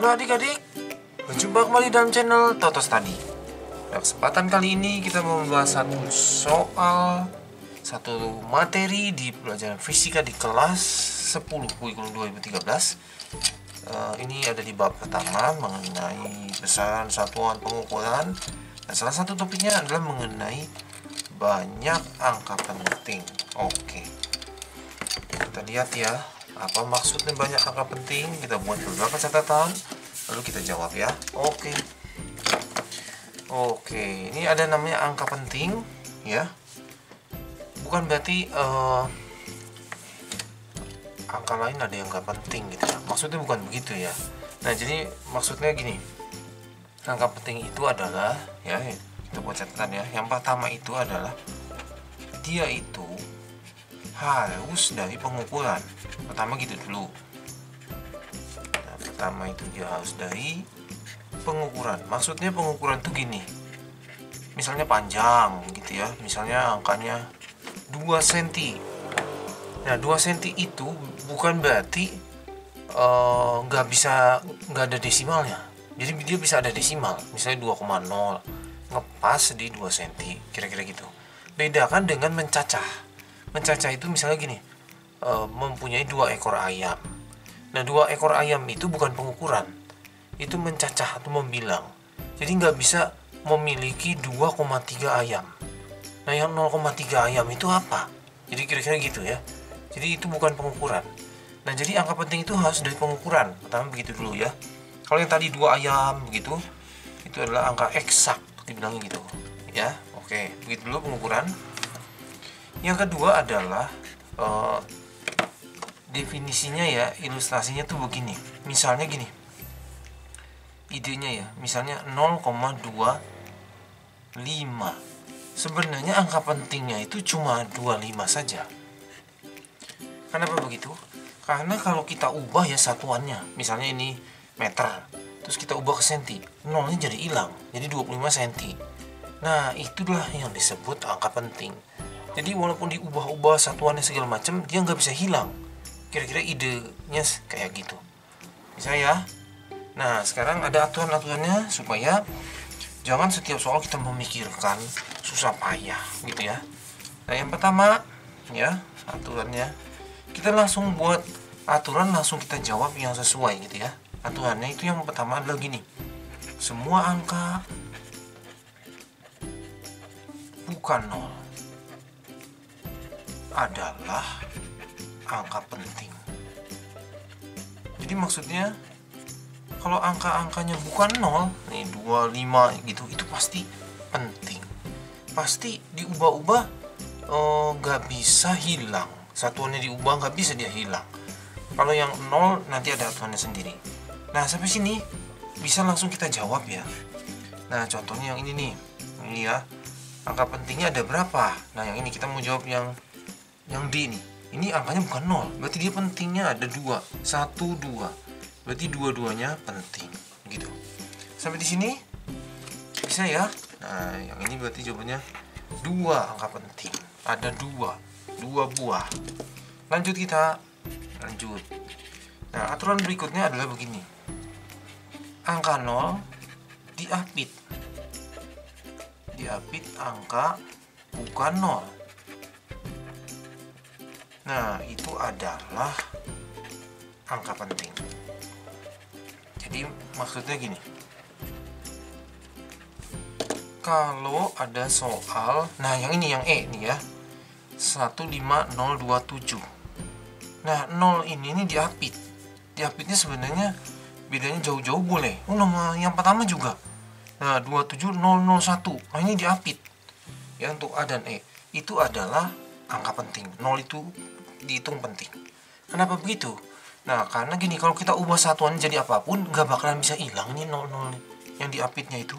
Halo adik-adik, berjumpa kembali dalam channel Toto Study. Pada kesempatan kali ini kita mau membahas satu materi di pelajaran fisika di kelas 10 kurikulum 2013. Ini ada di bab pertama mengenai besaran satuan pengukuran, dan salah satu topiknya adalah mengenai banyak angka penting. Oke, kita lihat ya, apa maksudnya banyak angka penting. Kita buat beberapa catatan, lalu kita jawab ya. Oke, ini ada namanya angka penting ya. Bukan berarti angka lain ada yang nggak penting gitu ya. Maksudnya bukan begitu ya. Nah, jadi maksudnya gini, angka penting itu adalah ya, kita buat catatan ya. Yang pertama itu adalah dia itu harus dari pengukuran. Pertama gitu dulu. Nah, pertama itu dia harus dari pengukuran. Maksudnya pengukuran tuh gini, misalnya panjang gitu ya, misalnya angkanya 2 cm. Nah, 2 cm itu bukan berarti nggak ada desimalnya. Jadi dia bisa ada desimal, misalnya 2,0, ngepas di 2 cm, kira-kira gitu. Bedakan dengan mencacah. Mencacah itu misalnya gini, mempunyai 2 ekor ayam. Nah, 2 ekor ayam itu bukan pengukuran, itu mencacah atau membilang. Jadi nggak bisa memiliki 2,3 ayam. Nah, yang 0,3 ayam itu apa? Jadi kira-kira gitu ya. Jadi itu bukan pengukuran. Nah, jadi angka penting itu harus dari pengukuran. Pertama begitu dulu ya. Kalau yang tadi 2 ayam begitu, itu adalah angka eksak, dibilangnya gitu ya. Oke, begitu dulu pengukuran. Yang kedua adalah definisinya ya, ilustrasinya tuh begini. Misalnya gini, idenya ya, misalnya 0,25. Sebenarnya angka pentingnya itu cuma 25 saja. Kenapa begitu? Karena kalau kita ubah ya satuannya, misalnya ini meter, terus kita ubah ke senti, nolnya jadi hilang, jadi 25 cm. Nah, itulah yang disebut angka penting. Jadi walaupun diubah-ubah satuannya segala macam, dia nggak bisa hilang. Kira-kira idenya kayak gitu. Bisa ya? Nah, sekarang ada aturan-aturannya supaya jangan setiap soal kita memikirkan susah payah gitu ya. Nah, yang pertama ya, aturannya kita langsung buat aturan, langsung kita jawab yang sesuai gitu ya. Aturannya itu yang pertama adalah gini. Semua angka bukan 0 adalah angka penting. Jadi maksudnya kalau angka-angkanya bukan 0, nih 25 gitu, itu pasti penting. Pasti diubah-ubah, nggak bisa hilang. Satuannya diubah nggak bisa dia hilang. Kalau yang 0 nanti ada aturannya sendiri. Nah, sampai sini bisa langsung kita jawab ya. Nah, contohnya yang ini nih. Ini ya. Angka pentingnya ada berapa? Nah, yang ini kita mau jawab yang D nih. Ini angkanya bukan 0, berarti dia pentingnya ada 2. 1, 2. Berarti dua-duanya penting gitu. Sampai di sini bisa ya. Nah, yang ini berarti jawabannya 2 angka penting. Ada 2 buah. Lanjut kita. Lanjut. Nah, aturan berikutnya adalah begini. Angka 0 diapit. Diapit angka bukan 0. Nah, itu adalah angka penting. Jadi maksudnya gini. Kalau ada soal, nah yang ini yang E nih ya. 15027. Nah, 0 ini diapit. Diapitnya sebenarnya bedanya jauh-jauh boleh. Oh, nama yang pertama juga. Nah, 27001. Nah, ini diapit. Ya, untuk A dan E. Itu adalah angka penting. 0 itu dihitung penting. Kenapa begitu? Nah, karena gini, kalau kita ubah satuan jadi apapun, nggak bakalan bisa hilang nih 0 yang diapitnya itu.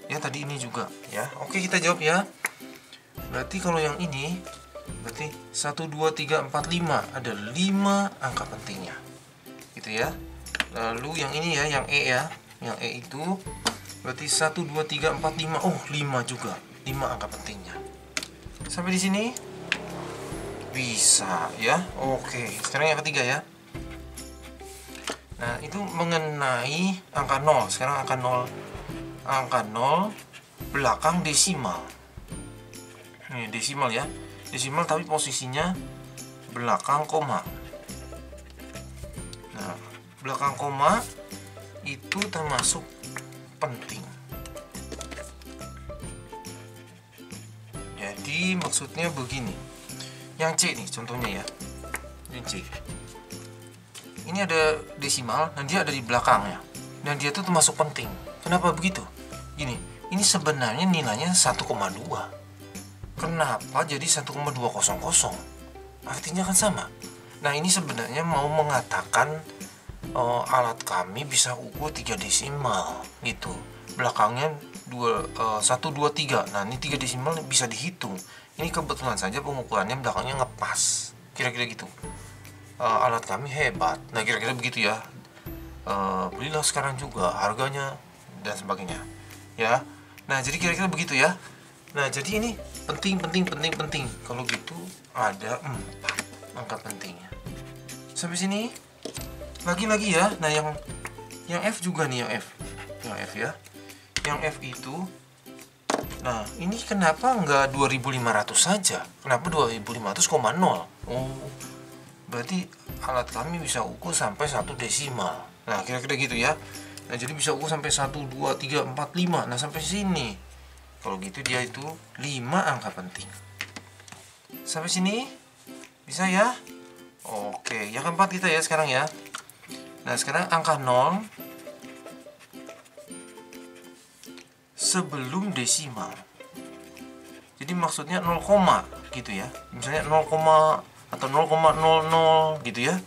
Ya, tadi ini juga ya. Oke, kita jawab ya. Berarti kalau yang ini, berarti 1, 2, 3, 4, 5. Ada 5 angka pentingnya. Gitu ya. Lalu yang ini ya, yang E ya. Yang E itu berarti 1, 2, 3, 4, 5. Oh, 5 juga. 5 angka pentingnya. Sampai di sini bisa ya. Oke, sekarang yang ketiga ya. Nah, itu mengenai angka 0. Sekarang angka 0 belakang desimal. Ini desimal ya. Desimal tapi posisinya belakang koma. Nah, belakang koma itu termasuk penting. Jadi maksudnya begini. Yang C nih contohnya ya. Ini C. Ini ada desimal dan dia ada di belakangnya. Dan dia tuh termasuk penting. Kenapa begitu? Gini, ini sebenarnya nilainya 1,2. Kenapa jadi 1,200? Artinya kan sama. Nah, ini sebenarnya mau mengatakan alat kami bisa ukur 3 desimal gitu. Belakangnya 1, 2, 3. Nah, ini 3 desimal bisa dihitung. Ini kebetulan saja pengukurannya belakangnya ngepas. Kira-kira gitu. Alat kami hebat. Nah, kira-kira begitu ya. Belilah sekarang juga, harganya dan sebagainya ya. Nah, jadi kira-kira begitu ya. Nah, jadi ini penting. Kalau gitu ada 4 angka pentingnya. Sampai sini lagi ya. Nah, yang F juga nih, yang F ya. Yang F itu, nah ini kenapa nggak 2500 saja? Kenapa 2500,0? Oh, berarti alat kami bisa ukur sampai 1 desimal. Nah, kira-kira gitu ya. Nah, jadi bisa ukur sampai 1, 2, 3, 4, 5. Nah, sampai sini. Kalau gitu dia itu 5 angka penting. Sampai sini bisa ya? Oke, yang keempat kita ya sekarang ya. Nah, sekarang angka 0 sebelum desimal. Jadi maksudnya 0, gitu ya. Misalnya 0, atau 0,00 gitu ya.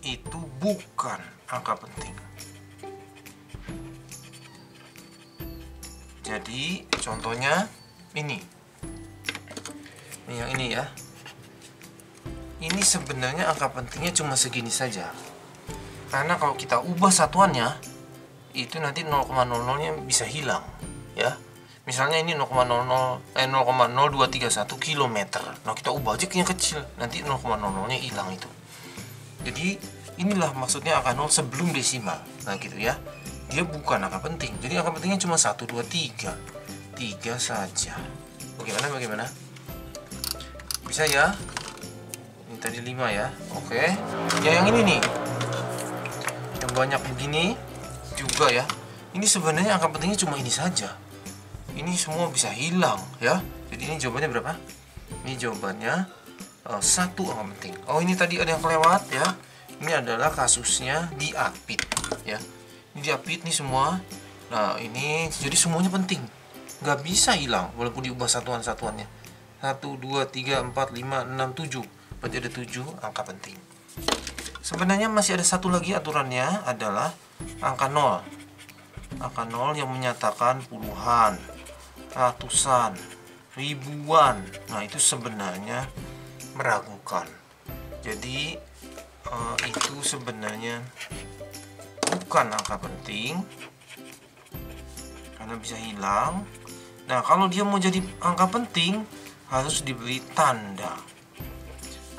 Itu bukan angka penting. Jadi contohnya ini yang ini ya. Ini sebenarnya angka pentingnya cuma segini saja. Karena kalau kita ubah satuannya, itu nanti 0,00-nya bisa hilang ya. Misalnya ini 0,0231 km. Nah, kita ubah aja yang kecil, nanti 0,00-nya hilang itu. Jadi inilah maksudnya angka 0 sebelum desimal. Nah, gitu ya. Dia bukan angka penting. Jadi angka pentingnya cuma 1, 2, 3. 3 saja. Bagaimana? Bisa ya? Ini tadi 5 ya. Oke. Ya, yang ini nih. Yang banyak begini juga ya. Ini sebenarnya angka pentingnya cuma ini saja. Ini semua bisa hilang ya. Jadi ini jawabannya berapa? Ini jawabannya 1 angka penting. Oh, ini tadi ada yang kelewat ya. Ini adalah kasusnya diapit ya. Ini diapit nih semua. Nah, ini jadi semuanya penting. Nggak bisa hilang walaupun diubah satuan-satuannya. 1, 2, 3, 4, 5, 6, 7. Berarti ada 7 angka penting. Sebenarnya masih ada satu lagi aturannya, adalah angka 0. Angka 0 yang menyatakan puluhan, ratusan, ribuan. Nah, itu sebenarnya meragukan. Jadi itu sebenarnya bukan angka penting karena bisa hilang. Nah, kalau dia mau jadi angka penting harus diberi tanda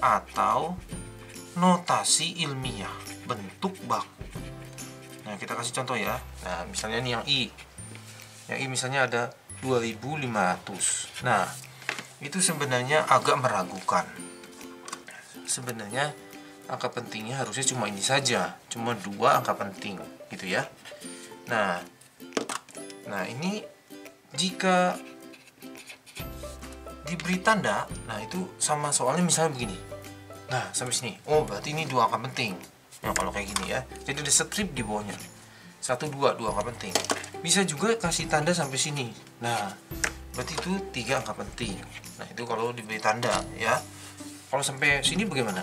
atau notasi ilmiah bentuk baku. Nah, kita kasih contoh ya. Nah, misalnya nih yang I. Yang I misalnya ada 2500. Nah, itu sebenarnya agak meragukan. Sebenarnya angka pentingnya harusnya cuma ini saja, cuma 2 angka penting gitu ya. Nah ini jika diberi tanda, nah itu sama soalnya misalnya begini. Nah, sampai sini, oh berarti ini 2 angka penting. Nah, kalau kayak gini ya, jadi ada strip di bawahnya 1, 2 angka penting. Bisa juga kasih tanda sampai sini. Nah, berarti itu 3 angka penting. Nah, itu kalau diberi tanda ya. Kalau sampai sini bagaimana?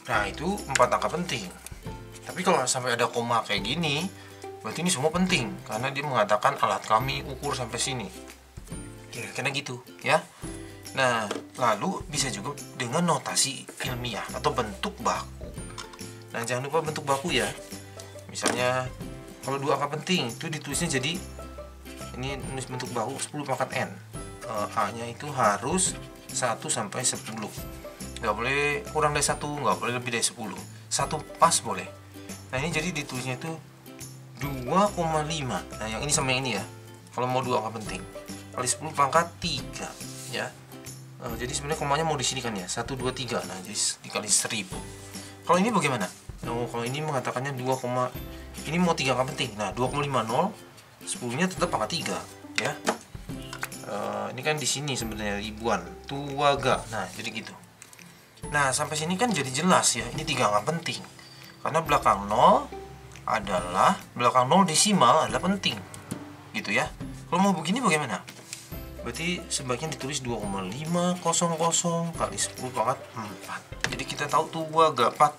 Nah, itu 4 angka penting. Tapi kalau sampai ada koma kayak gini, berarti ini semua penting karena dia mengatakan alat kami ukur sampai sini. Kira-kira gitu ya. Nah, lalu bisa juga dengan notasi ilmiah atau bentuk baku. Nah, jangan lupa bentuk baku ya. Misalnya kalau 2 angka penting itu ditulisnya jadi ini nulis bentuk baku 10 pangkat N. A-nya itu harus 1 sampai 10. nggak boleh kurang dari 1, nggak boleh lebih dari 10. 1 pas boleh. Nah ini jadi ditulisnya itu 2,5. Nah yang ini sama yang ini ya, kalau mau 2 angka penting, kali 10 pangkat 3 ya. Jadi sebenarnya komanya mau di sini kan ya, 1, 2, 3. Nah jadi dikali 1000. Kalau ini bagaimana? Kalau ini mengatakannya 2, ini mau 3 angka penting. Nah 2,50, 10 nya tetap pangkat 3 ya. Ini kan di sini sebenarnya ribuan, tuaga. Nah jadi gitu. Nah sampai sini kan jadi jelas ya, ini 3 angka penting. Karena belakang 0 desimal adalah penting. Gitu ya. Kalau mau begini bagaimana? Berarti sebaiknya ditulis 2,500 kali 10 pangkat 4. Jadi kita tahu tuaga 4.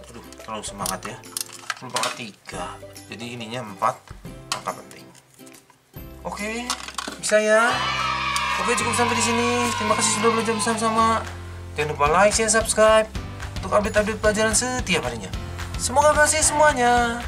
Aduh, terlalu semangat ya. 10 pangkat 3. Jadi ininya 4 angka penting. Oke, bisa ya. Oke, cukup sampai di sini. Terima kasih sudah belajar bersama-sama. Jangan lupa like, share, subscribe untuk update-update pelajaran setiap harinya. Semoga berhasil semuanya.